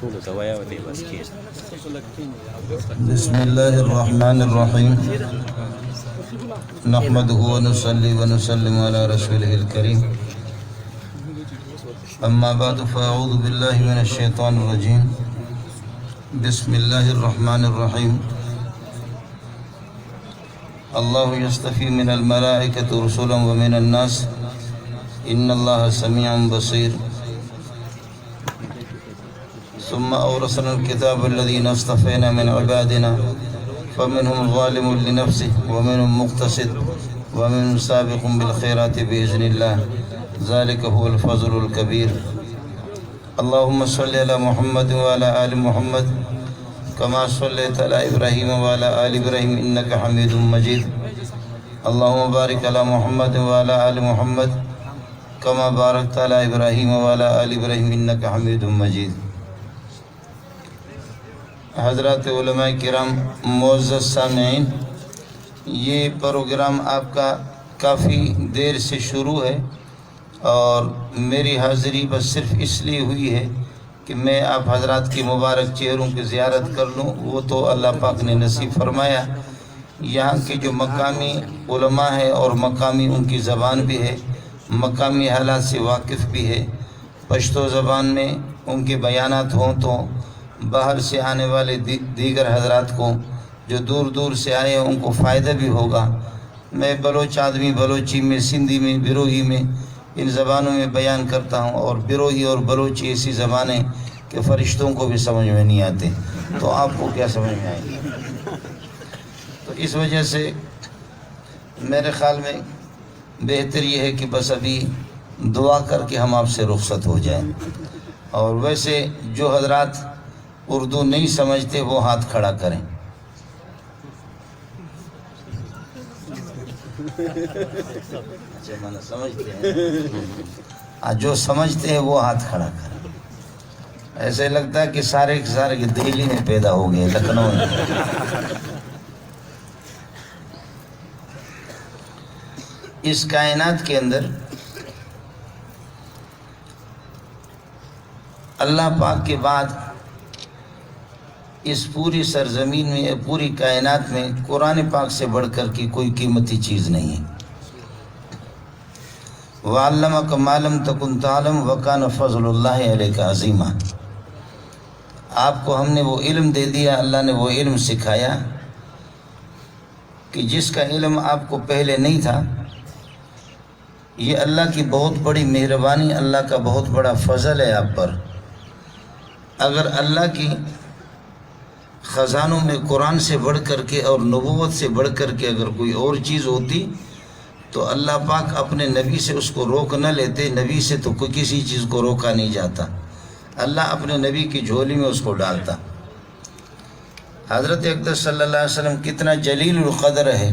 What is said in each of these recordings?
بسم الله الرحمن الرحيم نحمده ونصلي ونسلم على رسوله الكريم أما بعد فأعوذ بالله من الشيطان الرجيم بسم الله الرحمن الرحيم الله يصطفي من الملائكة رسلا ومن الناس إن الله سميع بصير ثم أورثنا الكتاب الذين اصطفينا من عبادنا فمنهم ظالم لنفسه ومنهم مقتصد ومنهم سابق بالخيرات بإذن الله ذلك هو الفضل الكبير اللهم صل على محمد وعلى آل محمد كما صليت على إبراهيم وعلى آل إبراهيم إنك حميد مجيد اللهم بارك على محمد وعلى آل محمد كما باركت على إبراهيم وعلى آل إبراهيم إنك حميد مجيد حضرات علماء کرام، معزز سامعین، یہ پروگرام آپ کا کافی دیر سے شروع ہے اور میری حاضری بس صرف اس لیے ہوئی ہے کہ میں آپ حضرات کی مبارک چہروں کی زیارت کر لوں، وہ تو اللہ پاک نے نصیب فرمایا۔ یہاں کے جو مقامی علماء ہیں اور مقامی ان کی زبان بھی ہے، مقامی حالات سے واقف بھی ہے، پشتو زبان میں ان کے بیانات ہوں تو باہر سے آنے والے دیگر حضرات کو جو دور دور سے آئے ہیں ان کو فائدہ بھی ہوگا۔ میں بلوچ آدمی، بلوچی میں، سندھی میں، بیروہی میں، ان زبانوں میں بیان کرتا ہوں، اور بیروہی اور بلوچی ایسی زبانیں کہ فرشتوں کو بھی سمجھ میں نہیں آتے، تو آپ کو کیا سمجھ میں آئے گی؟ تو اس وجہ سے میرے خیال میں بہتر یہ ہے کہ بس ابھی دعا کر کے ہم آپ سے رخصت ہو جائیں، اور ویسے جو حضرات اردو نہیں سمجھتے وہ ہاتھ کھڑا کریں۔ سمجھتے ہیں؟ جو سمجھتے ہیں وہ ہاتھ کھڑا کریں۔ ایسے لگتا ہے کہ سارے کے سارے دہلی میں پیدا ہو گئے، لکھنؤ میں۔ اس کائنات کے اندر اللہ پاک کے بعد اس پوری سرزمین میں، پوری کائنات میں قرآن پاک سے بڑھ کر کی کوئی قیمتی چیز نہیں ہے۔ وَعَلَّمَكَ مَا لَمْ تَكُنْ تَعْلَمْ وَكَانَ فَضْلُ اللَّهِ عَلَيْكَ عَظِيمًا۔ آپ کو ہم نے وہ علم دے دیا، اللہ نے وہ علم سکھایا کہ جس کا علم آپ کو پہلے نہیں تھا۔ یہ اللہ کی بہت بڑی مہربانی، اللہ کا بہت بڑا فضل ہے آپ پر۔ اگر اللہ کی خزانوں میں قرآن سے بڑھ کر کے اور نبوت سے بڑھ کر کے اگر کوئی اور چیز ہوتی تو اللہ پاک اپنے نبی سے اس کو روک نہ لیتے۔ نبی سے تو کوئی کسی چیز کو روکا نہیں جاتا، اللہ اپنے نبی کی جھولی میں اس کو ڈالتا۔ حضرت اقدس صلی اللہ علیہ وسلم کتنا جلیل القدر ہے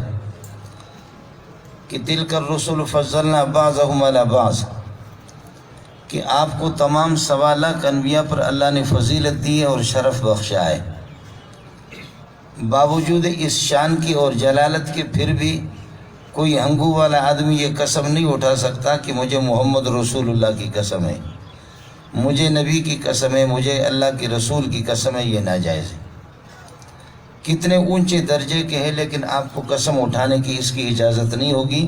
کہ تلک الرسل فضلنا بعضهم علی بعض، کہ آپ کو تمام 1.25 لاکھ انبیاء پر اللہ نے فضیلت دی ہے اور شرف بخشا ہے۔ باوجود اس شان کی اور جلالت کے پھر بھی کوئی ہنگو والا آدمی یہ قسم نہیں اٹھا سکتا کہ مجھے محمد رسول اللہ کی قسم ہے، مجھے نبی کی قسم ہے، مجھے اللہ کے رسول کی قسم ہے، یہ ناجائز ہے۔ کتنے اونچے درجے کے ہیں، لیکن آپ کو قسم اٹھانے کی اس کی اجازت نہیں ہوگی،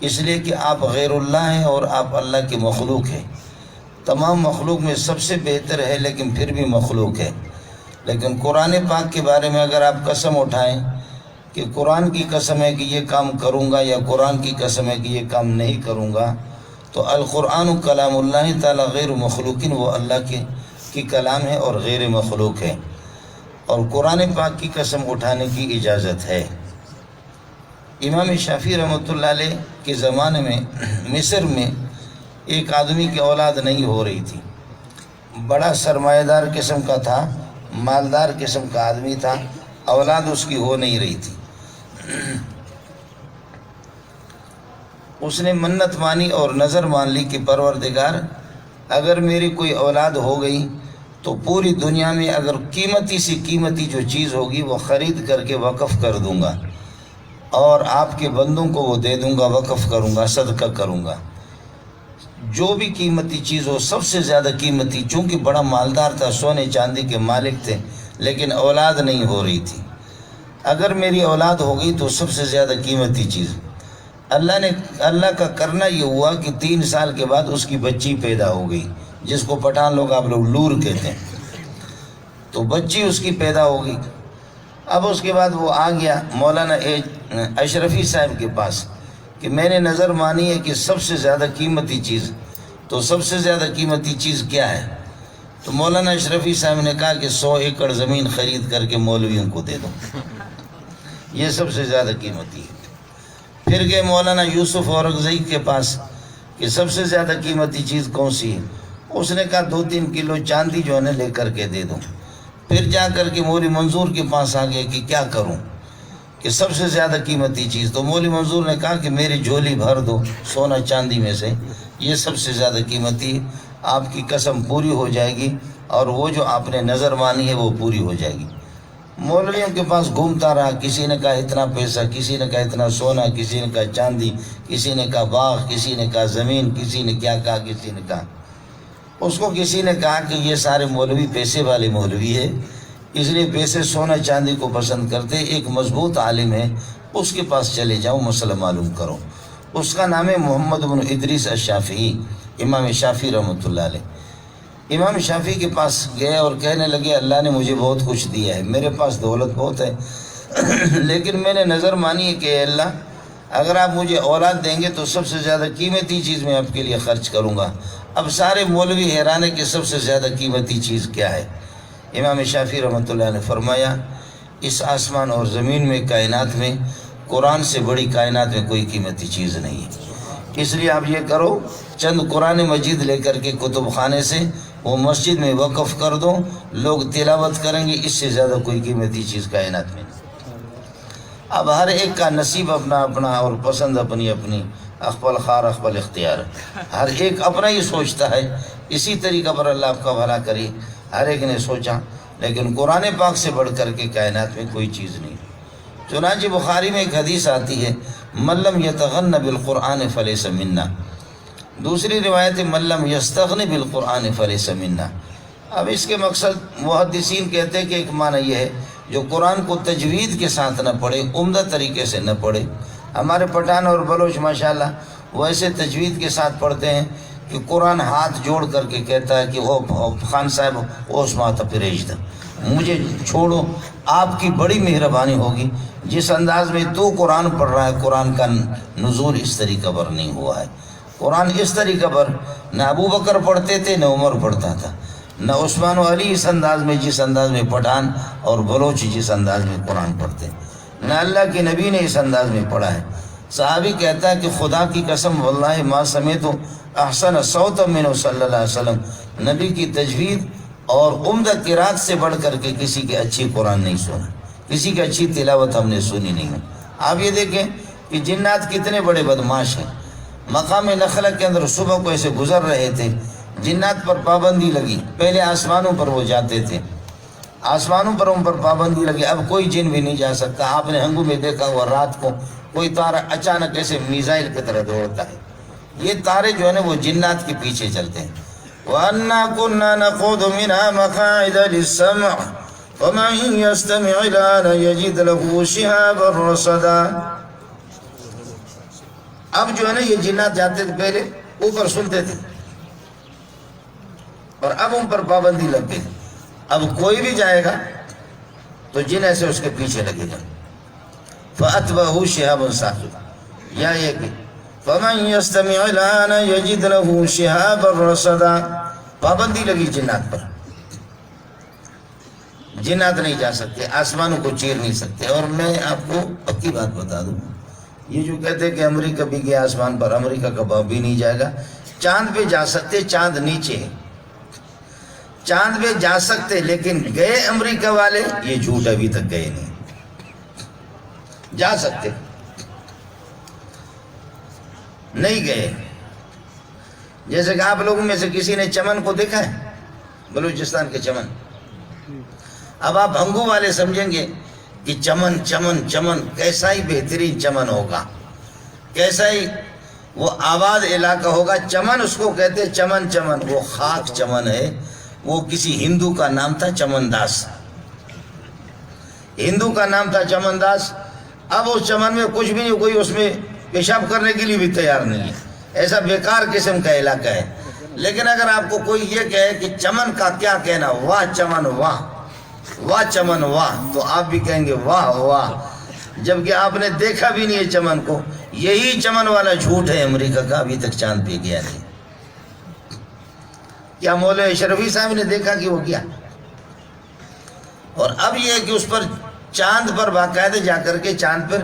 اس لیے کہ آپ غیر اللہ ہیں اور آپ اللہ کی مخلوق ہیں۔ تمام مخلوق میں سب سے بہتر ہے لیکن پھر بھی مخلوق ہے۔ لیکن قرآن پاک کے بارے میں اگر آپ قسم اٹھائیں کہ قرآن کی قسم ہے کہ یہ کام کروں گا، یا قرآن کی قسم ہے کہ یہ کام نہیں کروں گا، تو القرآن کلام اللہ تعالیٰ غیر مخلوقین، وہ اللہ کی کلام ہے اور غیر مخلوق ہے، اور قرآن پاک کی قسم اٹھانے کی اجازت ہے۔ امام شافعی رحمۃ اللہ علیہ کے زمانے میں مصر میں ایک آدمی کی اولاد نہیں ہو رہی تھی، بڑا سرمایہ دار قسم کا تھا، مالدار قسم کا آدمی تھا، اولاد اس کی ہو نہیں رہی تھی۔ اس نے منت مانی اور نظر مان لی کہ پروردگار اگر میری کوئی اولاد ہو گئی تو پوری دنیا میں اگر قیمتی سی قیمتی جو چیز ہوگی وہ خرید کر کے وقف کر دوں گا، اور آپ کے بندوں کو وہ دے دوں گا، وقف کروں گا، صدقہ کروں گا۔ جو بھی قیمتی چیز ہو سب سے زیادہ قیمتی، چونکہ بڑا مالدار تھا، سونے چاندی کے مالک تھے، لیکن اولاد نہیں ہو رہی تھی۔ اگر میری اولاد ہو گئی تو سب سے زیادہ قیمتی چیز، اللہ کا کرنا یہ ہوا کہ 3 سال کے بعد اس کی بچی پیدا ہو گئی، جس کو پٹھان لوگ آپ لوگ لور کہتے ہیں۔ تو بچی اس کی پیدا ہو گئی۔ اب اس کے بعد وہ آ گیا مولانا اشرفی صاحب کے پاس کہ میں نے نظر مانی ہے کہ سب سے زیادہ قیمتی چیز، تو سب سے زیادہ قیمتی چیز کیا ہے؟ تو مولانا اشرفی صاحب نے کہا کہ 100 ایکڑ زمین خرید کر کے مولویوں کو دے دو، یہ سب سے زیادہ قیمتی ہے۔ پھر گئے مولانا یوسف اورنگزئی کے پاس کہ سب سے زیادہ قیمتی چیز کون سی ہے؟ اس نے کہا 2-3 کلو چاندی جو ہے نا لے کر کے دے دو۔ پھر جا کر کے مولوی منظور کے پاس آ گئے کہ کیا کروں کہ سب سے زیادہ قیمتی چیز، تو مولوی منظور نے کہا کہ میری جھولی بھر دو سونا چاندی میں سے، یہ سب سے زیادہ قیمتی، آپ کی قسم پوری ہو جائے گی اور وہ جو آپ نے نظر مانی ہے وہ پوری ہو جائے گی۔ مولویوں کے پاس گھومتا رہا، کسی نے کہا اتنا پیسہ، کسی نے کہا اتنا سونا، کسی نے کہا چاندی، کسی نے کہا باغ، کسی نے کہا زمین، کسی نے کیا کہا، کسی نے کہا۔ اس کو کسی نے کہا کہ یہ سارے مولوی پیسے والے مولوی ہے، اس لیے پیسے سونا چاندی کو پسند کرتے، ایک مضبوط عالم ہے اس کے پاس چلے جاؤ، مسئلہ معلوم کرو۔ اس کا نام ہے محمد بن ادریس الشافعی، امام شافعی رحمۃ اللہ علیہ۔ امام شافعی کے پاس گئے اور کہنے لگے اللہ نے مجھے بہت کچھ دیا ہے، میرے پاس دولت بہت ہے، لیکن میں نے نظر مانی ہے کہ اے اللہ اگر آپ مجھے اولاد دیں گے تو سب سے زیادہ قیمتی چیز میں آپ کے لیے خرچ کروں گا۔ اب سارے مولوی حیران ہے کہ سب سے زیادہ قیمتی چیز کیا ہے؟ امام شافعی رحمۃ اللہ نے فرمایا اس آسمان اور زمین میں، کائنات میں، قرآن سے بڑی کائنات میں کوئی قیمتی چیز نہیں ہے۔ اس لیے آپ یہ کرو، چند قرآن مجید لے کر کے کتب خانے سے وہ مسجد میں وقف کر دو، لوگ تلاوت کریں گے، اس سے زیادہ کوئی قیمتی چیز کائنات میں نہیں۔ اب ہر ایک کا نصیب اپنا اپنا اور پسند اپنی اپنی، اخبل خار اخبل اختیار، ہر ایک اپنا ہی سوچتا ہے، اسی طریقہ پر اللہ آپ کا بھلا کرے۔ ہر ایک نے سوچا، لیکن قرآن پاک سے بڑھ کر کے کائنات میں کوئی چیز نہیں۔ چنانچہ بخاری میں ایک حدیث آتی ہے من لم یتغن بالقرآن فلیس منا، دوسری روایت من لم یستغن بالقرآن فلیس منا۔ اب اس کے مقصد محدثین کہتے ہیں کہ ایک معنی یہ ہے جو قرآن کو تجوید کے ساتھ نہ پڑھے، عمدہ طریقے سے نہ پڑھے۔ ہمارے پٹھان اور بلوچ ماشاءاللہ وہ ایسے تجوید کے ساتھ پڑھتے ہیں کہ قرآن ہاتھ جوڑ کر کے کہتا ہے کہ وہ خان صاحب اوس ماتا پریج دا، مجھے چھوڑو، آپ کی بڑی مہربانی ہوگی۔ جس انداز میں تو قرآن پڑھ رہا ہے، قرآن کا نزول اس طریقہ پر نہیں ہوا ہے۔ قرآن اس طریقہ پر نہ ابو بکر پڑھتے تھے، نہ عمر پڑھتا تھا، نہ عثمان و علی اس انداز میں، جس انداز میں پٹھان اور بلوچ جس انداز میں قرآن پڑھتے، نہ اللہ کے نبی نے اس انداز میں پڑھا ہے۔ صحابی کہتا ہے کہ خدا کی قسم واللہ ما سمیت احسن صوتا منہ صلی اللہ علیہ وسلم، نبی کی تجوید اور عمدہ قرات سے بڑھ کر کے کسی کی اچھی قرآن نہیں سنا، کسی کی اچھی تلاوت ہم نے سنی نہیں ہے۔ آپ یہ دیکھیں کہ جنات کتنے بڑے بدماش ہیں۔ مقام نخلہ کے اندر صبح کو ایسے گزر رہے تھے، جنات پر پابندی لگی، پہلے آسمانوں پر وہ جاتے تھے، آسمانوں پر ان پر پابندی لگی، اب کوئی جن بھی نہیں جا سکتا۔ آپ نے ہنگو میں دیکھا ہوا رات کو کوئی تارہ اچانک ایسے میزائل کی طرح دوڑتا ہے، یہ تارے جو ہے نا وہ جنات کے پیچھے چلتے ہیں۔ وَأَنَّا كُنَّا نَقُعُدُ مِنْهَا مَقَاعِدَ لِلسَّمْعِ وَمَن يَسْتَمِعِ الْآنَ يَجِدْ لَهُ شِهَابًا رَّصَدًا۔ اب جو ہے نا یہ جنات جاتے تھے، پہلے اوپر سنتے تھے اور اب ان پر پابندی لگ گئی، اب کوئی بھی جائے گا تو جن ایسے اس کے پیچھے لگے گا۔ فَأَتْبَعُهُ شِهَابٌ ثَاقِبٌ، یا یہ کہ فَمَن يَسْتَمِعِ الْآنَ يَجِدْ لَهُ شِهَابًا رَّصَدًا، پابندی لگی جنات پر، جنات نہیں جا سکتے، آسمانوں کو چیر نہیں سکتے۔ اور میں آپ کو پکی بات بتا دوں، یہ جو کہتے ہیں کہ امریکہ بھی گیا آسمان پر، امریکہ کا باپ بھی نہیں جائے گا۔ چاند پہ جا سکتے، چاند نیچے ہے، چاند پہ جا سکتے، لیکن گئے امریکہ والے یہ جھوٹ، ابھی تک گئے نہیں۔ جا سکتے نہیں گئے۔ جیسے کہ آپ لوگوں میں سے کسی نے چمن کو دیکھا ہے، بلوچستان کے چمن؟ اب آپ ہنگو والے سمجھیں گے کہ چمن چمن چمن، کیسا ہی بہترین چمن ہوگا، کیسا ہی وہ آباد علاقہ ہوگا. چمن اس کو کہتے ہیں، چمن چمن وہ خاک چمن ہے. وہ کسی ہندو کا نام تھا چمن داس، ہندو کا نام تھا چمن داس. اب اس چمن میں کچھ بھی نہیں، کوئی اس میں پیشاب کرنے کے لیے بھی تیار نہیں ہے. ایسا بیکار قسم کا علاقہ ہے. لیکن اگر آپ کو کوئی یہ کہے کہ چمن کا کیا کہنا، واہ چمن واہ، واہ چمن واہ، تو آپ بھی کہیں گے واہ واہ، جبکہ آپ نے دیکھا بھی نہیں ہے چمن کو. یہی چمن والا جھوٹ ہے امریکہ کا، ابھی تک چاند پہ گیا نہیں. کیا مولوی اشرفی صاحب نے دیکھا کہ وہ کیا؟ اور اب یہ ہے کہ اس پر چاند پر باقاعدہ جا کر کے چاند پر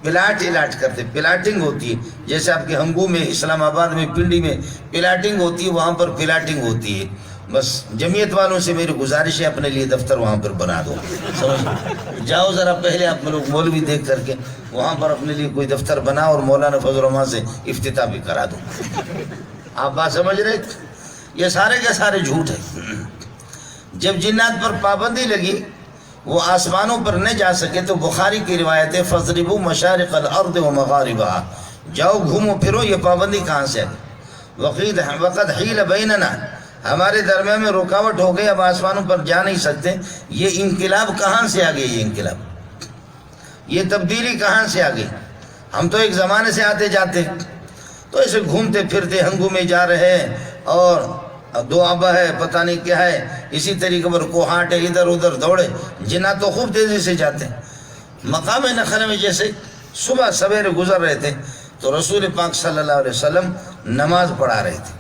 پلاٹ کرتے، پلاٹنگ ہوتی ہے. جیسے آپ کے ہنگو میں، اسلام آباد میں، پنڈی میں پلاٹنگ ہوتی ہے، وہاں پر پلاٹنگ ہوتی ہے. بس جمعیت والوں سے میری گزارش ہے اپنے لیے دفتر وہاں پر بنا دو. سمجھ جاؤ ذرا پہلے آپ لوگ مولوی دیکھ کر کے وہاں پر اپنے لیے کوئی دفتر بنا اور مولانا فضل الرحمان سے افتتاح بھی کرا دو. آپ بات سمجھ رہے؟ یہ سارے کے سارے جھوٹ ہیں. جب جنات پر پابندی لگی وہ آسمانوں پر نہ جا سکے تو بخاری کی روایت ہے فَضْرِبُوا مَشَارِقَ الْأَرْضِ وَمَغَارِبَهَا، جاؤ گھومو پھرو. یہ پابندی کہاں سے ہے؟ وَقَدْ حِيلَ بَيْنَنَا، ہمارے درمیان میں رکاوٹ ہو گئی، اب آسمانوں پر جا نہیں سکتے. یہ انقلاب کہاں سے آ گئی؟ یہ انقلاب، یہ تبدیلی کہاں سے آ گئی؟ ہم تو ایک زمانے سے آتے جاتے، تو ایسے گھومتے پھرتے ہنگو میں جا رہے ہیں، اور دو آبا ہے پتہ نہیں کیا ہے، اسی طریقے پر کوہاٹ ہے، ادھر ادھر دوڑے. جنات تو خوب تیزی سے جاتے ہیں. مقام نخل میں جیسے صبح سویرے گزر رہے تھے تو رسول پاک صلی اللہ علیہ وسلم نماز پڑھا رہے تھے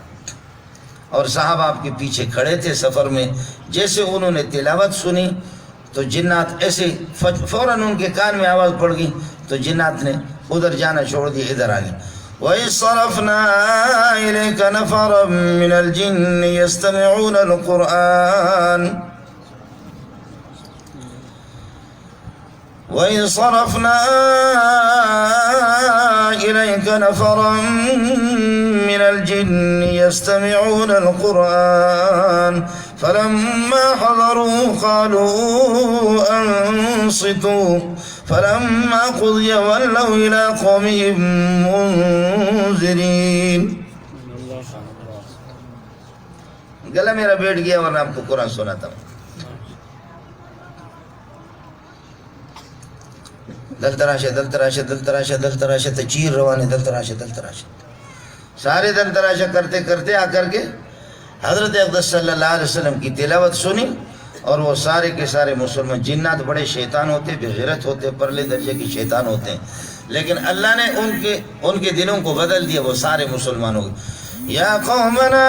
اور صحابہ آپ کے پیچھے کھڑے تھے سفر میں. جیسے انہوں نے تلاوت سنی تو جنات ایسے فوراً ان کے کان میں آواز پڑ گئی تو جنات نے ادھر جانا چھوڑ دیا، ادھر آ گئے. وَإِذْ صَرَفْنَا إِلَيْكَ نَفَرًا مِّنَ الْجِنِّ يَسْتَمِعُونَ الْقُرْآنَ وَإِذْ صَرَفْنَا إِلَيْكَ نَفَرًا مِّنَ الْجِنِّ يَسْتَمِعُونَ الْقُرْآنَ فَلَمَّا حَضَرُوا قَالُوا أَنصِتُوا فَلَمَّا قُضِيَ وَلَّوْا إِلَىٰ قَوْمِهِم مُّنذِرِينَ. گلا میرا بیٹھ گیا ورنہ آپ کو قرآن سناتا ہوں. دل تراشے دل تراشے دل تراشے دل تراشے تچیر روانے دل تراشے دل تراشے. سارے دل تراشے کرتے کرتے آ کر کے حضرت اقدس صلی اللہ علیہ وسلم کی تلاوت سنی، اور وہ سارے کے سارے مسلمان. جنات بڑے شیطان ہوتے، بغیرت ہوتے، پرلے درجے کی شیطان ہوتے ہیں، لیکن اللہ نے ان کے دلوں کو بدل دیا، وہ سارے مسلمان ہو گئے. یا قومنا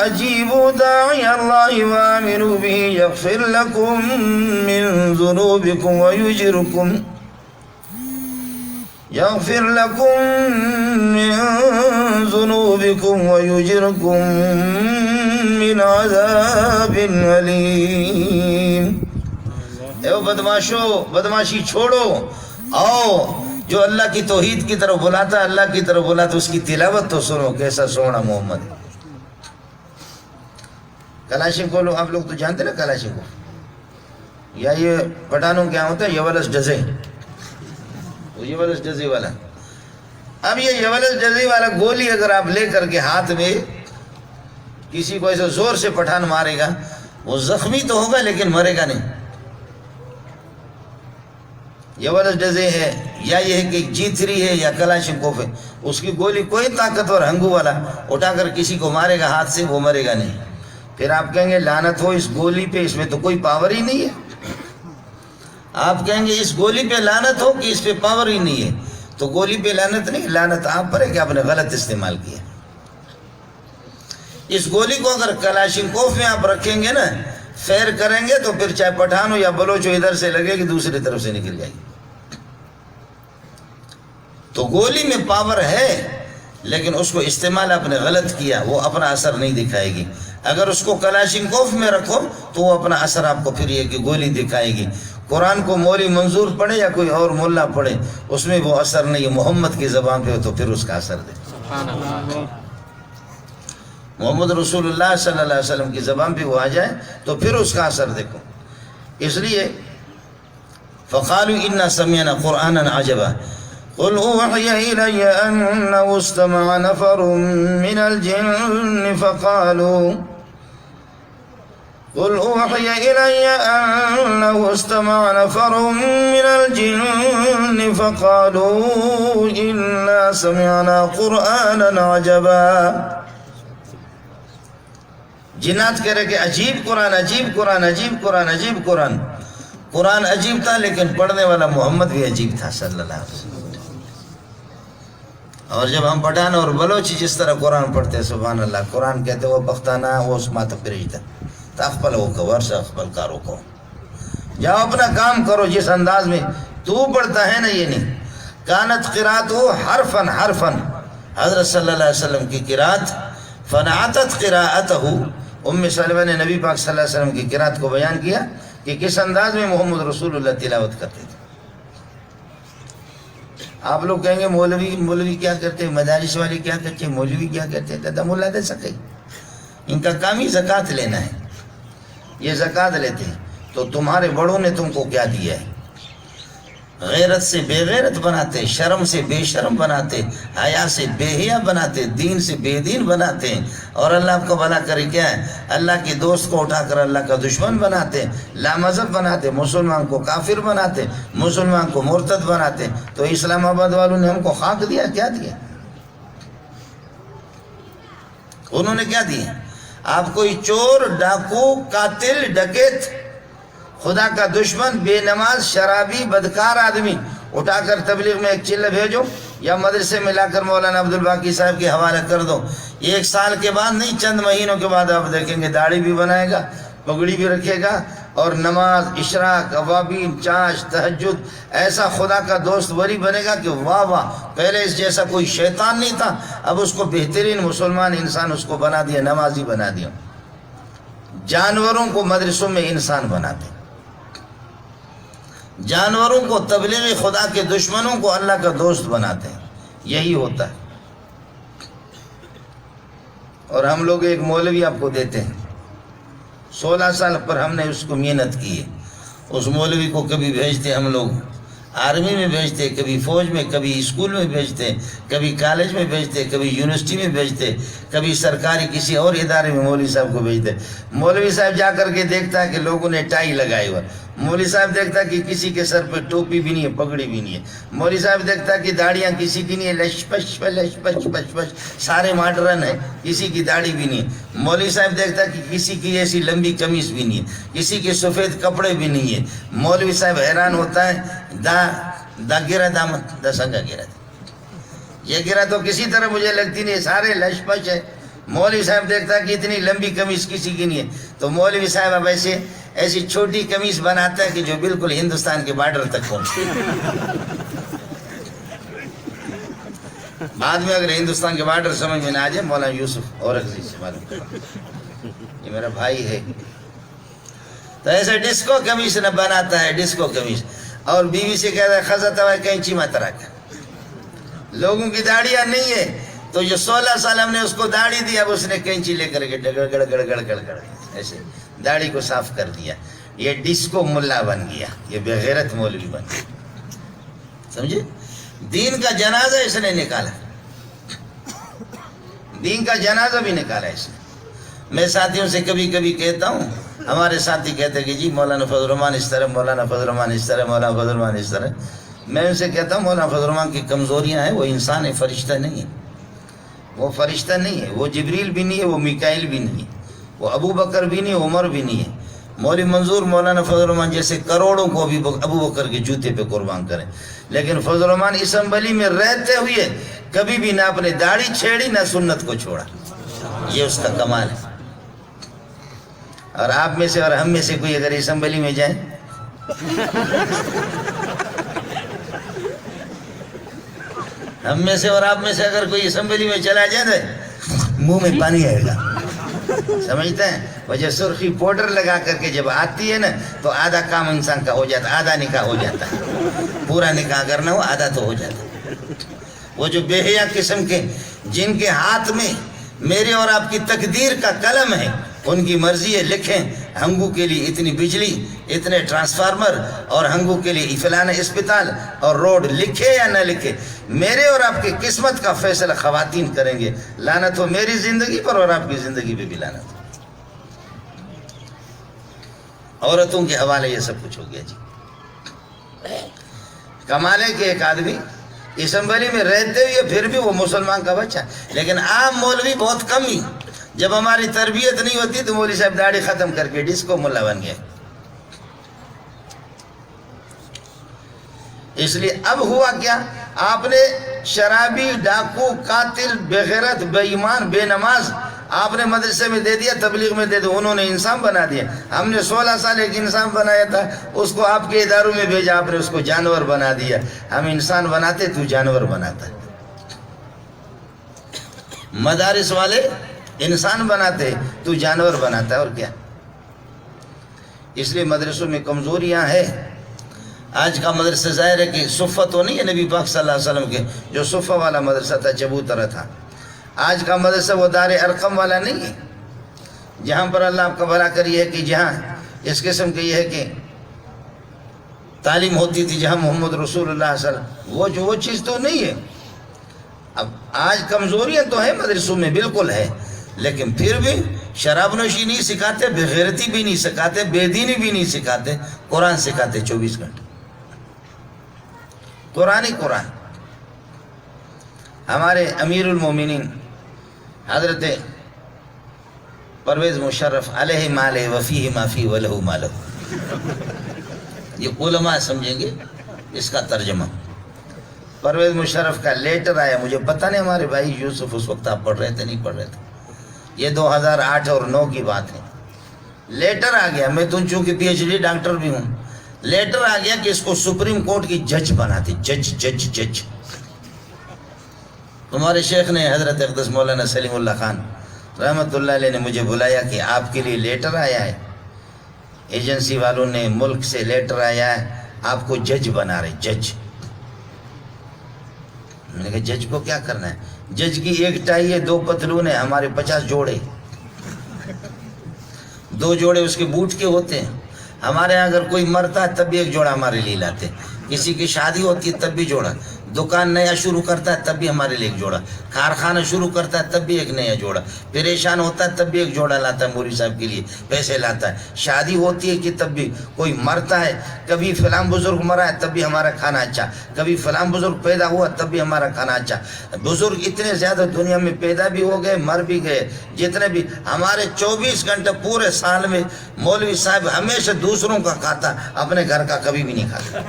اجیبوا داعی اللہ وآمنوا به یغفر لکم من ذنوبکم ویجرکم يغفر لكم من ذنوبكم ويجركم من عذاب أليم. اے بدماشو، بدماشی چھوڑو، آؤ جو اللہ کی توحید کی طرف بلاتا ہے، اللہ کی طرف بلاتا، اس کی تلاوت تو سنو. کیسا سونا محمد. کلاشنکوف لوگ، آپ لوگ تو جانتے نا کلاشنکوف، یا یہ پٹھانوں کیا ہوتا ہے یولس ڈزے، یولس ڈزے والا. اب یہ یولس ڈزے والا گولی اگر آپ لے کر کے ہاتھ میں کسی کو ایسے زور سے پٹھان مارے گا، وہ زخمی تو ہوگا لیکن مرے گا نہیں. یولس ڈزے ہے، یا یہ ہے کہ G3 ہے یا کلاشنکوف ہے، اس کی گولی کوئی طاقتور ہنگو والا اٹھا کر کسی کو مارے گا ہاتھ سے، وہ مرے گا نہیں. پھر آپ کہیں گے لعنت ہو اس گولی پہ، اس میں تو کوئی پاور ہی نہیں ہے. آپ کہیں گے اس گولی پہ لعنت ہو کہ اس پہ پاور ہی نہیں ہے. تو گولی پہ لعنت نہیں، لعنت آپ پر ہے کہ آپ نے غلط استعمال کیا. اس گولی کو اگر کلاشنکوف میں آپ رکھیں گے نا، فیر کریں گے تو پھر چاہے پٹھان ہو یا بلوچ ہو، ادھر سے لگے گی دوسری طرف سے نکل جائے گی. تو گولی میں پاور ہے لیکن اس کو استعمال آپ نے غلط کیا، وہ اپنا اثر نہیں دکھائے گی. اگر اس کو کلاشنکوف میں رکھو تو وہ اپنا اثر آپ کو پھر یہ کہ گولی دکھائے گی. قرآن کو مولوی منظور پڑھے یا کوئی اور ملا پڑھے، اس میں وہ اثر نہیں ہے. محمد کی زبان پہ ہو تو پھر اس کا اثر دے. محمد رسول اللہ صلی اللہ علیہ وسلم کی زبان پہ وہ آ جائے تو پھر اس کا اثر دیکھو. اس لیے فقالوا انا سمعنا قرآنا عجبا، قل اوحی الی انه استمع نفر من الجن فقالوا قل اوحی الی انه استمع نفر من الجن فقالوا انا سمعنا قرآنا عجبا. جنات کہہ رہے کہ عجیب قرآن، عجیب قرآن، عجیب قرآن، عجیب قرآن. قرآن عجیب تھا لیکن پڑھنے والا محمد بھی عجیب تھا صلی اللہ علیہ وسلم. اور جب ہم پٹھان اور بلوچی جس طرح قرآن پڑھتے سبحان اللہ، قرآن کہتے وہ بختانہ وہ اس مات پریجتا تاخپل ہو کو ورشا اخپل کارو کو جاؤ اپنا کام کرو جس انداز میں تو پڑھتا ہے نا. یہ نہیں کانت قراتو حرفن حرفن، حضرت صلی اللہ علیہ وسلم کی قرات فنعتت قراءتہو. ام سلمہ نے نبی پاک صلی اللہ علیہ وسلم کی قرات کو بیان کیا کہ کس انداز میں محمد رسول اللہ تلاوت کرتے تھے. آپ لوگ کہیں گے مولوی کیا کرتے، مدارس والی کیا کرتے، مولوی کیا کرتے، دادا مولا دے سکے. ان کا کام ہی زکوٰۃ لینا ہے. یہ زکوٰۃ لیتے تو تمہارے بڑوں نے تم کو کیا دیا ہے؟ غیرت سے بے غیرت بناتے، شرم سے بے شرم بناتے، حیا سے بے حیا بناتے، دین سے بے دین بناتے. اور اللہ آپ کو بھلا کرے کیا ہے؟ اللہ کے دوست کو اٹھا کر اللہ کا دشمن بناتے، لامذہب بناتے، مسلمان کو کافر بناتے، مسلمان کو مرتد بناتے. تو اسلام آباد والوں نے ہم کو خاک دیا، کیا دیا؟ انہوں نے کیا دیا؟ آپ کوئی چور، ڈاکو، قاتل، ڈکیت، خدا کا دشمن، بے نماز، شرابی، بدکار آدمی اٹھا کر تبلیغ میں ایک چلہ بھیجو یا مدرسے میں لا کر مولانا عبدالباقی صاحب کے حوالے کر دو. 1 سال کے بعد نہیں، چند مہینوں کے بعد آپ دیکھیں گے داڑھی بھی بنائے گا، پگڑی بھی رکھے گا، اور نماز، اشراق، اوابین، چاش، تہجد، ایسا خدا کا دوست ولی بنے گا کہ واہ واہ، پہلے اس جیسا کوئی شیطان نہیں تھا، اب اس کو بہترین مسلمان انسان اس کو بنا دیا، نمازی بنا دیا. جانوروں کو مدرسوں میں انسان بناتے، جانوروں کو تبلیغ خدا کے دشمنوں کو اللہ کا دوست بناتے ہیں. یہی ہوتا ہے. اور ہم لوگ ایک مولوی آپ کو دیتے ہیں، 16 سال پر ہم نے اس کو محنت کی ہے. اس مولوی کو کبھی بھیجتے ہم لوگ آرمی میں بھیجتے، کبھی فوج میں، کبھی اسکول میں بھیجتے، کبھی کالج میں بھیجتے، کبھی یونیورسٹی میں بھیجتے، کبھی سرکاری کسی اور ادارے میں مولوی صاحب کو بھیجتے. مولوی صاحب جا کر کے دیکھتا ہے کہ لوگوں نے ٹائی لگائی ہوا. مولوی صاحب دیکھتا ہے کہ کسی کے سر پہ ٹوپی بھی نہیں ہے، پگڑی بھی نہیں ہے. مولوی صاحب دیکھتا ہے کہ داڑیاں کسی کی نہیں ہے، لش پش لش پش پش پش، سارے ماڈرن ہیں، کسی کی داڑھی بھی نہیں ہے. مولوی صاحب دیکھتا ہے کہ کسی کی ایسی لمبی قمیص بھی نہیں ہے، کسی کے سفید کپڑے بھی نہیں ہے. مولوی صاحب حیران ہوتا ہے، دا گرا دامت دا سنگا گرا، یہ گرا تو کسی طرح مجھے لگتی نہیں، سارے لش پش ہے. مولوی صاحب دیکھتا ہے کہ اتنی لمبی قمیص کسی کی نہیں ہے، تو مولوی صاحب اب ایسی چھوٹی قمیص بناتا ہے کہ جو بالکل ہندوستان کے بارڈر تک پہنچے. بعد میں اگر ہندوستان کے بارڈر سمجھ میں نہ آ جائے، مولانا یوسف اورکزئی سے معلوم کرو، یہ میرا بھائی ہے. تو ایسا ڈسکو قمیص نہ بناتا ہے، ڈسکو قمیص. اور بیوی سے کہتا ہے خزہ توا کینچی مت رکھ. لوگوں کی داڑیاں نہیں ہے، تو جو 16 سال ہم نے اس کو داڑھی دی، اب اس نے کینچی لے کر کے گڑ گڑ گڑ گڑ گڑ گڑ ایسے داڑھی کو صاف کر دیا. یہ ڈسکو ملا بن گیا، یہ بے غیرت مولوی بن گیا. سمجھے؟ دین کا جنازہ اس نے نکالا، دین کا جنازہ بھی نکالا اس نے. میں ساتھیوں سے کبھی کبھی کہتا ہوں، ہمارے ساتھی کہتے ہیں کہ جی مولانا فضل الرحمان اس طرح، مولانا فضل الرحمان اس طرح، مولانا فضل الرحمان اس طرح. میں ان سے کہتا ہوں مولانا فضل الرحمان کی کمزوریاں ہیں، وہ انسان ہے، فرشتہ نہیں ہے. وہ فرشتہ نہیں ہے، وہ جبریل بھی نہیں ہے، وہ میکائیل بھی نہیں ہے، وہ ابو بکر بھی نہیں ہے، عمر بھی نہیں ہے. مولوی منظور مولانا فضل الرحمان جیسے کروڑوں کو بھی ابو بکر کے جوتے پہ قربان کریں، لیکن فضل الرحمان اسمبلی میں رہتے ہوئے کبھی بھی نہ اپنے داڑھی چھیڑی نہ سنت کو چھوڑا. یہ اس کا کمال ہے. اور آپ میں سے اور ہم میں سے کوئی اگر اسمبلی میں جائیں، ہم میں سے اور آپ میں سے اگر کوئی اسمبلی میں چلا جائے تو منہ میں پانی آئے گا. سمجھتے ہیں؟ وجہ سرخی پاؤڈر لگا کر کے جب آتی ہے نا تو آدھا کام انسان کا ہو جاتا ہے، آدھا نکاح ہو جاتا ہے. پورا نکاح کرنا ہو آدھا تو ہو جاتا ہے. وہ جو بے حیا قسم کے جن کے ہاتھ میں میرے اور آپ کی تقدیر کا قلم ہے، ان کی مرضی ہے، لکھیں ہنگو کے لیے اتنی بجلی، اتنے ٹرانسفارمر، اور ہنگو کے لیے فلانا اسپتال اور روڈ، لکھے یا نہ لکھے، میرے اور آپ کی قسمت کا فیصلہ خواتین کریں گے۔ لعنت ہو میری زندگی پر اور آپ کی زندگی پہ بھی لعنت ہو۔ عورتوں کے حوالے یہ سب کچھ ہو گیا جی۔ کمال ہے کہ ایک آدمی اسمبلی میں رہتے ہوئے پھر بھی وہ مسلمان کا بچہ، لیکن عام مولوی بہت کم ہی، جب ہماری تربیت نہیں ہوتی تو مولوی صاحب داڑھی ختم کر کے ڈسکو ملا بن گئے۔ اس لیے اب ہوا کیا، آپ نے شرابی، ڈاکو، قاتل، بے غیرت، بے ایمان، بے نماز آپ نے مدرسے میں دے دیا، تبلیغ میں دے دیا، انہوں نے انسان بنا دیا۔ ہم نے 16 سال ایک انسان بنایا تھا، اس کو آپ کے اداروں میں بھیجا، آپ نے اس کو جانور بنا دیا۔ ہم انسان بناتے، تو جانور بناتا ہے۔ مدارس والے انسان بناتے، تو جانور بناتا ہے، اور کیا۔ اس لیے مدرسوں میں کمزوریاں ہیں۔ آج کا مدرسہ ظاہر ہے کہ صفہ تو نہیں ہے نبی پاک صلی اللہ علیہ وسلم کے، جو صفہ والا مدرسہ تھا، چبوترا تھا۔ آج کا مدرسہ وہ دار ارقم والا نہیں ہے، جہاں پر اللہ آپ کا بھلا کری ہے کہ جہاں اس قسم کے یہ ہے کہ تعلیم ہوتی تھی، جہاں محمد رسول اللہ صلی اللہ علیہ وسلم، وہ چیز تو نہیں ہے۔ اب آج کمزوریاں تو ہیں مدرسوں میں، بالکل ہے، لیکن پھر بھی شراب نوشی نہیں سکھاتے، بے غیرتی بھی نہیں سکھاتے، بے دینی بھی نہیں سکھاتے، قرآن سکھاتے 24 گھنٹے، قرآن ہی قرآن۔ ہمارے امیر المومنین حضرت پرویز مشرف علیہ مالہ وفیہ ما فی ولہ مالہ، یہ علماء سمجھیں گے اس کا ترجمہ۔ پرویز مشرف کا لیٹر آیا، مجھے پتہ نہیں ہمارے بھائی یوسف اس وقت آپ پڑھ رہے تھے نہیں پڑھ رہے تھے، یہ 2008 اور 9 کی بات ہے۔ لیٹر آ گیا، میں تو چونکہ پی ایچ ڈی ڈاکٹر بھی ہوں، لیٹر آ گیا کہ اس کو سپریم کورٹ کی جج بناتے، جج۔ تمہارے شیخ نے حضرت اقدس مولانا سلیم اللہ خان رحمت اللہ علیہ نے مجھے بلایا کہ آپ کے لیے لیٹر آیا ہے، ایجنسی والوں نے ملک سے لیٹر آیا ہے، آپ کو جج بنا رہے، جج۔ میں نے کہا جج کو کیا کرنا ہے؟ جج کی ایک ٹائی ہے، 2 پتلون ہے، ہمارے 50 جوڑے، 2 جوڑے اس کے بوٹ کے ہوتے ہیں۔ ہمارے ہاں اگر کوئی مرتا ہے تب بھی ایک جوڑا ہمارے لیے لاتے، کسی کی شادی ہوتی ہے تب بھی جوڑا، دکان نیا شروع کرتا ہے تب بھی ہمارے لیے ایک جوڑا، کارخانہ شروع کرتا ہے تب بھی ایک نیا جوڑا، پریشان ہوتا ہے تب بھی ایک جوڑا لاتا ہے، مولوی صاحب کے لیے پیسے لاتا ہے، شادی ہوتی ہے کہ تب بھی کوئی مرتا ہے، کبھی فلاں بزرگ مرا ہے تب بھی ہمارا کھانا اچھا، کبھی فلاں بزرگ پیدا ہوا تب بھی ہمارا کھانا اچھا۔ بزرگ اتنے زیادہ دنیا میں پیدا بھی ہو گئے، مر بھی گئے، جتنے بھی ہمارے 24 گھنٹے پورے سال میں مولوی صاحب ہمیشہ دوسروں کا کھاتا، اپنے گھر کا کبھی بھی نہیں کھاتا،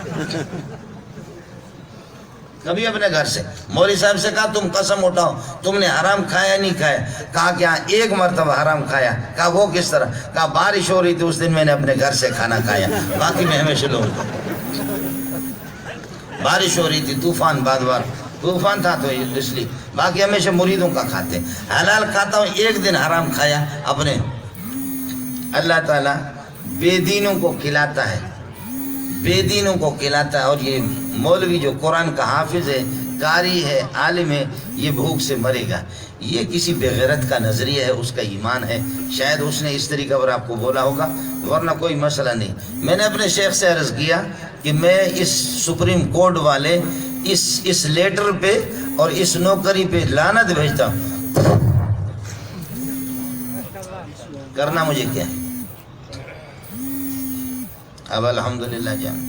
کبھی اپنے گھر سے۔ مولوی صاحب سے کہا تم قسم اٹھاؤ تم نے حرام کھایا نہیں کھایا؟ کہا کہ ہاں 1 مرتبہ حرام کھایا۔ کہا وہ کس طرح؟ کہا بارش ہو رہی تھی اس دن میں نے اپنے گھر سے کھانا کھایا، باقی میں ہمیشہ لوگ، بارش ہو رہی تھی، طوفان بادوار طوفان تھا تو اس لیے، باقی ہمیشہ مریدوں کا کھاتے۔ حلال کھاتا ہوں، 1 دن حرام کھایا اپنے۔ اللہ تعالیٰ بے دینوں کو کھلاتا ہے، بے دینوں کو کھلاتا ہے، اور یہ مولوی جو قرآن کا حافظ ہے، قاری ہے، عالم ہے، یہ بھوک سے مرے گا۔ یہ کسی بے غیرت کا نظریہ ہے، اس کا ایمان ہے، شاید اس نے اس طریقہ پر آپ کو بولا ہوگا، ورنہ کوئی مسئلہ نہیں۔ میں نے اپنے شیخ سے عرض کیا کہ میں اس سپریم کورٹ والے اس لیٹر پہ اور اس نوکری پہ لعنت بھیجتا ہوں، کرنا مجھے کیا ہے؟ اب الحمدللہ جان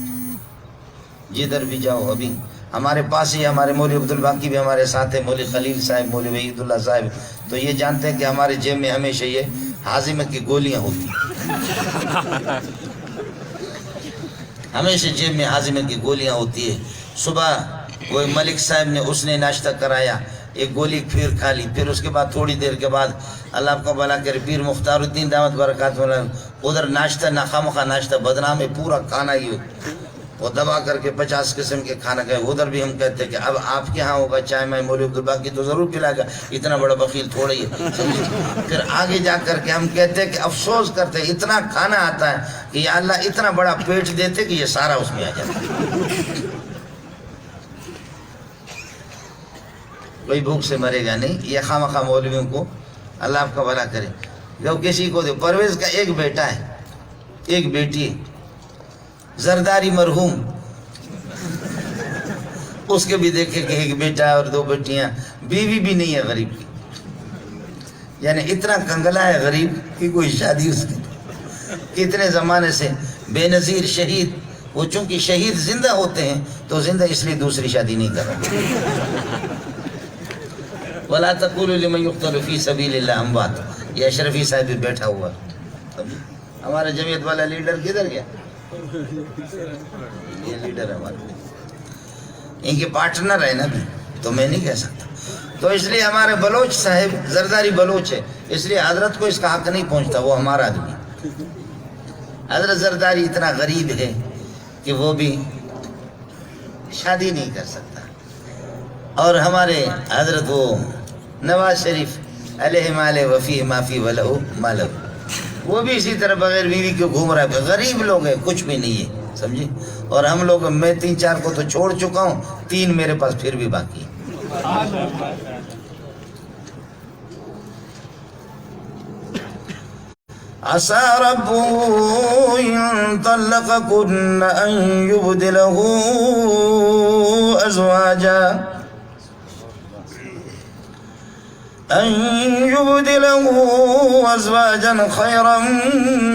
جدھر بھی جاؤ، ابھی ہمارے پاس ہی ہمارے مولوی عبدالباقی بھی ہمارے ساتھ ہیں، مولوی خلیل صاحب، مولوی وحید اللہ صاحب، تو یہ جانتے ہیں کہ ہمارے جیب میں ہمیشہ یہ ہاضمہ کی گولیاں ہوتی ہیں، ہمیشہ جیب میں ہاضمہ کی گولیاں ہوتی ہے۔ صبح وہ ملک صاحب نے اس نے ناشتہ کرایا، 1 گولی پھر کھا لی، پھر اس کے بعد تھوڑی دیر کے بعد اللہ آپ کو بھلا کرے پیر مختار الدین دامت برکات ادھر ناشتہ ناخواہ ناشتہ بدنام ہے، پورا کھانا ہی وہ دبا کر کے 50 قسم کے کھانا گئے۔ ادھر بھی ہم کہتے ہیں کہ اب آپ کے ہاں ہوگا چائے میں مولوی عبدالباقی تو ضرور پلائے گا، اتنا بڑا بخیل تھوڑا ہی ہے۔ پھر آگے جا کر کے ہم کہتے ہیں کہ افسوس کرتے ہیں اتنا کھانا آتا ہے کہ یا اللہ اتنا بڑا پیٹ دیتے کہ یہ سارا اس میں آ جاتا، کوئی بھوک سے مرے گا نہیں۔ یہ خواہ مخواہ مولویوں کو اللہ آپ کا بھلا کرے۔ جو کسی کو دے. پرویز کا ایک بیٹا ہے، ایک بیٹی ہے، زرداری مرحوم، اس کے بھی دیکھے کہ ایک بیٹا اور دو بیٹیاں، بیوی بھی نہیں ہے غریب کی. یعنی اتنا کنگلا ہے غریب کہ کوئی شادی اس کی. کتنے زمانے سے بے نظیر شہید، وہ چونکہ شہید زندہ ہوتے ہیں تو زندہ اس لیے دوسری شادی نہیں کر رہے. وَلَا تَقُولُوا لِمَنْ يُقْتَلُ فِي سَبِيلِ اللَّهِ أَمْوَاتٌ. یہ اشرفی صاحب بھی بیٹھا ہوا. ہمارا جمعیت والا لیڈر کدھر گیا؟ یہ لیڈر ہے ہمارا، ان کے پارٹنر ہے نا، تو میں نہیں کہہ سکتا. تو اس لیے ہمارے بلوچ صاحب زرداری بلوچ ہے، اس لیے حضرت کو اس کا حق نہیں پہنچتا، وہ ہمارا آدمی. حضرت زرداری اتنا غریب ہے کہ وہ بھی شادی نہیں کر سکتا. اور ہمارے حضرت وہ نواز شریف علیہ مال وفی معافی ولہ مالہ، وہ بھی اسی طرح بغیر بیوی کے گھوم رہا ہے. غریب لوگ ہیں، کچھ بھی نہیں ہے، سمجھے. اور ہم لوگ، میں 3-4 کو تو چھوڑ چکا ہوں، 3 میرے پاس پھر بھی باقی ہے. عسى ربه إن طلقكن أن يبدله أزواجا خيرا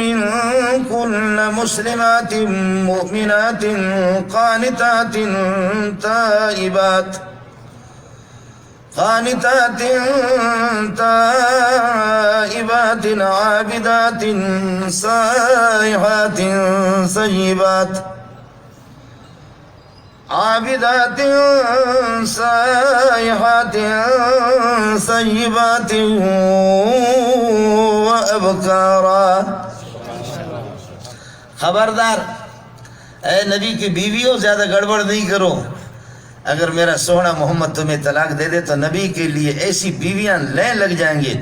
منكن مسلمات مؤمنات قانتات تائبات عابدات سائحات سيبات وأبكارا. خبردار اے نبی کی بیویوں، زیادہ گڑبڑ نہیں کرو. اگر میرا سونا محمد تمہیں طلاق دے دے تو نبی کے لیے ایسی بیویاں لگ جائیں گے،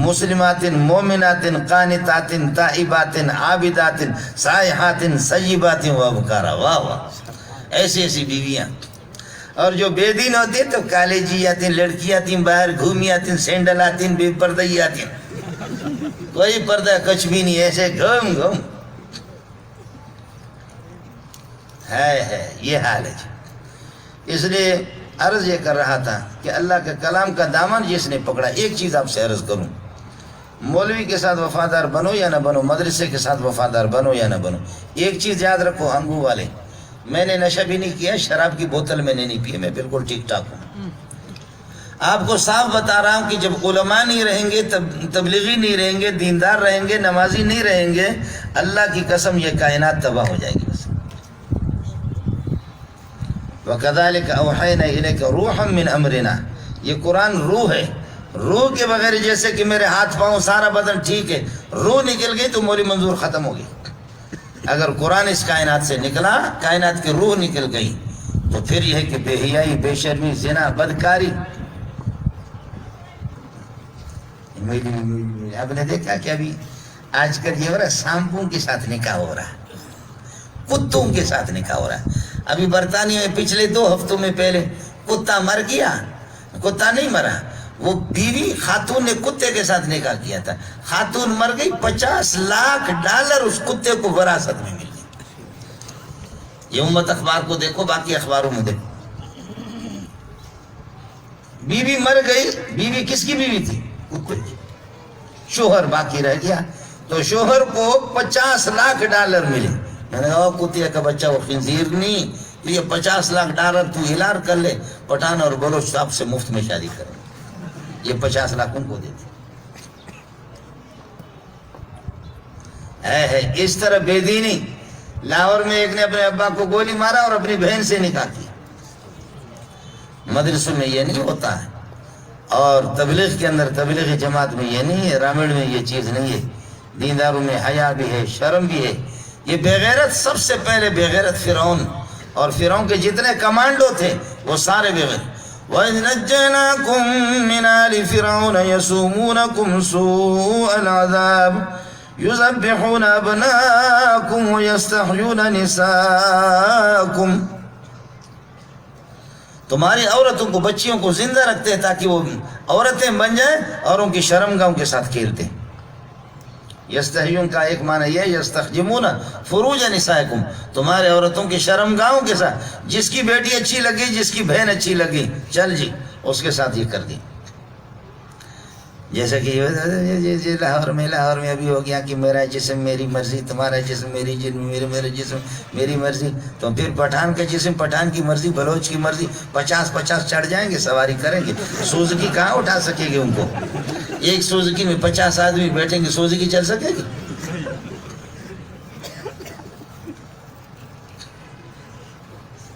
مسلمات مومنات قانتات تائبات عابدات سائحات سیبات وابکارا. واہ واہ، ایسی ایسی بیویاں. اور جو بے دین ہوتی تو کالجی آتی، لڑکی آتی، باہر گھومی آتی، سینڈل آتی، بے پردئی آتی، کوئی پردہ کچھ بھی نہیں، ایسے گھوم گھوم ہے. یہ حال ہے. اس لیے عرض یہ کر رہا تھا کہ اللہ کے کلام کا دامن جس نے پکڑا. ایک چیز آپ سے عرض کروں، مولوی کے ساتھ وفادار بنو یا نہ بنو، مدرسے کے ساتھ وفادار بنو یا نہ بنو، ایک چیز یاد رکھو ہنگو والے، میں نے نشہ بھی نہیں کیا، شراب کی بوتل میں نے نہیں پی، میں بالکل ٹھیک ٹھاک ہوں. آپ کو صاف بتا رہا ہوں کہ جب علماء نہیں رہیں گے، تبلیغی نہیں رہیں گے، دیندار رہیں گے، نمازی نہیں رہیں گے، اللہ کی قسم یہ کائنات تباہ ہو جائے گی. بس وَكَذَلِكَ أَوْحَيْنَا إِلَيْكَ رُوحًا مِّنْ أَمْرِنَا. یہ قرآن روح ہے. روح کے بغیر جیسے کہ میرے ہاتھ پاؤں سارا بدن ٹھیک ہے، روح نکل گئی تو مولی منظور ختم ہو گئی. اگر قرآن اس کائنات سے نکلا، کائنات کی روح نکل گئی، تو پھر یہ ہے کہ بے حیائی، بے شرمی، زنا، بدکاری. آپ نے دیکھا کہ ابھی آج کل یہ ہو رہا ہے، سانپوں کے ساتھ نکاح ہو رہا ہے، کتوں کے ساتھ نکاح ہو رہا ہے. ابھی برطانیہ میں پچھلے 2 ہفتوں میں پہلے کتا مر گیا. کتا نہیں مرا، وہ بیوی خاتون نے کتے کے ساتھ نکاح کیا تھا، خاتون مر گئی، $50 لاکھ اس کتے کو وراثت میں مل گئی. یہ امت اخبار کو دیکھو، باقی اخباروں میں دیکھو. بیوی مر گئی. بیوی کس کی بیوی تھی؟ کتے کی. شوہر باقی رہ گیا، تو شوہر کو $50 لاکھ ملے. میں نے کہا کتیا کا بچہ وہ خنزیر نہیں، یہ $50 لاکھ تو ہلار کر لے، پٹھان اور بلوچ صاحب سے مفت میں شادی کرے. یہ 50 لاکھ ان کو دیتے ہے. اس طرح بے دینی. لاہور میں ایک نے اپنے ابا کو گولی مارا اور اپنی بہن سے نکاح کیا. مدرسوں میں یہ نہیں ہوتا ہے، اور تبلیغ کے اندر، تبلیغ جماعت میں یہ نہیں ہے، رامڑ میں یہ چیز نہیں ہے. دینداروں میں حیا بھی ہے، شرم بھی ہے. یہ بےغیرت، سب سے پہلے بےغیرت فرعون، اور فرعون کے جتنے کمانڈو تھے وہ سارے بےغیرت. وَإِذْ نَجَّيْنَاكُمْ مِنْ آلِ فِرْعَوْنَ يَسُومُونَكُمْ سُوءَ الْعَذَابِ يُذَبِّحُونَ أَبْنَاءَكُمْ وَيَسْتَحْيُونَ نِسَاءَكُمْ. تمہاری عورتوں کو، بچیوں کو زندہ رکھتے ہیں تاکہ وہ عورتیں بن جائیں اور ان کی شرمگاہوں کے ساتھ کھیلتے ہیں. یستحیون کا ایک معنی یہ یستخجمون فروج نسائکم، تمہارے عورتوں کی شرمگاہوں کے ساتھ، جس کی بیٹی اچھی لگی، جس کی بہن اچھی لگی، چل جی اس کے ساتھ یہ کر دی. جیسا کہ لاہور میں ابھی ہو گیا کہ میرا جسم میری مرضی، تمہارا جسم میری میرا جسم میری مرضی. تو پھر پٹھان کا جسم پٹھان کی مرضی، بلوچ کی مرضی، 50 چڑھ جائیں گے، سواری کریں گے. سوزکی کہاں اٹھا سکے گی ان کو؟ ایک سوزکی میں 50 آدمی بیٹھیں گے، سوزکی چل سکے گی؟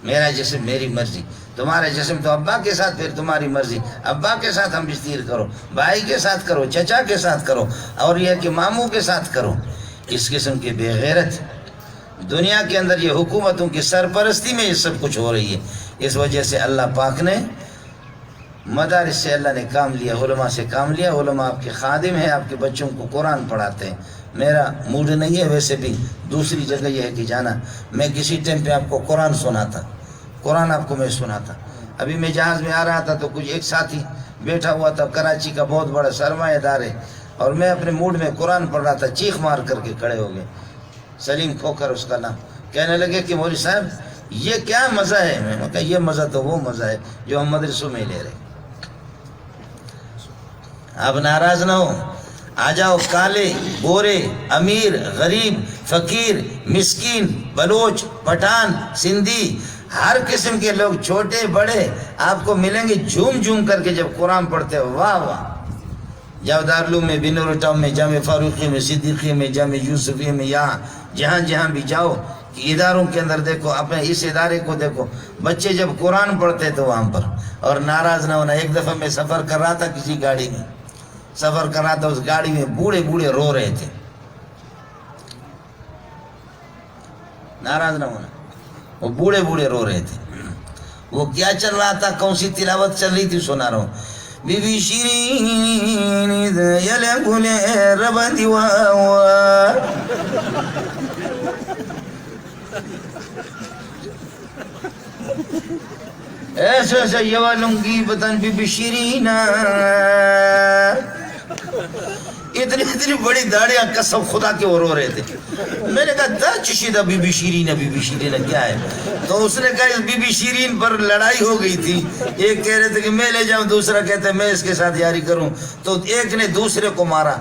میرا جسم میری مرضی، تمہارا جسم تو ابا کے ساتھ، پھر تمہاری مرضی. ابا کے ساتھ ہم بستیر کرو، بھائی کے ساتھ کرو، چچا کے ساتھ کرو، اور یہ کہ ماموں کے ساتھ کرو. اس قسم کے بے غیرت دنیا کے اندر یہ حکومتوں کی سرپرستی میں یہ سب کچھ ہو رہی ہے. اس وجہ سے اللہ پاک نے مدارس سے اللہ نے کام لیا، علماء سے کام لیا. علماء آپ کے خادم ہیں، آپ کے بچوں کو قرآن پڑھاتے ہیں. میرا موڈ نہیں ہے ویسے بھی دوسری جگہ یہ ہے کہ جانا. میں کسی ٹائم پہ آپ کو قرآن سناتا، قرآن آپ کو میں سناتا. ابھی میں جہاز میں آ رہا تھا تو کچھ ایک ساتھی بیٹھا ہوا تھا، کراچی کا بہت بڑا سرمایہ دار ہے، اور میں اپنے موڈ میں قرآن پڑھ رہا تھا. چیخ مار کر کے کھڑے ہو گئے، سلیم کھوکر اس کا نام. کہنے لگے کہ مولوی صاحب یہ کیا مزہ ہے؟ میں نے کہا یہ مزہ تو وہ مزہ ہے جو ہم مدرسوں میں لے رہے. آپ ناراض نہ ہو، آ جاؤ. کالے گورے، امیر غریب، فقیر مسکین، بلوچ پٹھان سندھی، ہر قسم کے لوگ چھوٹے بڑے آپ کو ملیں گے جھوم جھوم کر کے جب قرآن پڑھتے ہو. واہ واہ. جاؤ دارالعلوم میں، بنور ٹاؤن میں، جامع فاروقی میں، صدیقی میں، جامع یوسفی میں، یہاں جہاں بھی جاؤ کہ اداروں کے اندر دیکھو، اپنے اس ادارے کو دیکھو، بچے جب قرآن پڑھتے تو وہاں پر. اور ناراض نہ ہونا. ایک دفعہ میں سفر کر رہا تھا، کسی گاڑی میں سفر کر رہا تھا، اس گاڑی میں بوڑھے رو رہے تھے. ناراض نہ ہونا، وہ بوڑھے رو رہے تھے. وہ کیا چل رہا تھا، کون سی تلاوت چل رہی تھی، سنا رہا ہوں. بی بی شیرین یلے گلے رب دیوا. ایسے یہ والوں بتن بی بی شیرین، اتنی بڑی داڑیاں قسم خدا کے رو رہے تھے. میں نے کہا دا چشیدہ بی بی شیرین کیا ہے؟ تو اس نے کہا اس بی بی شیرین پر لڑائی ہو گئی تھی. ایک کہہ رہے تھے کہ میں لے جاؤں، دوسرا کہتا ہے میں اس کے ساتھ یاری کروں. تو ایک نے دوسرے کو مارا.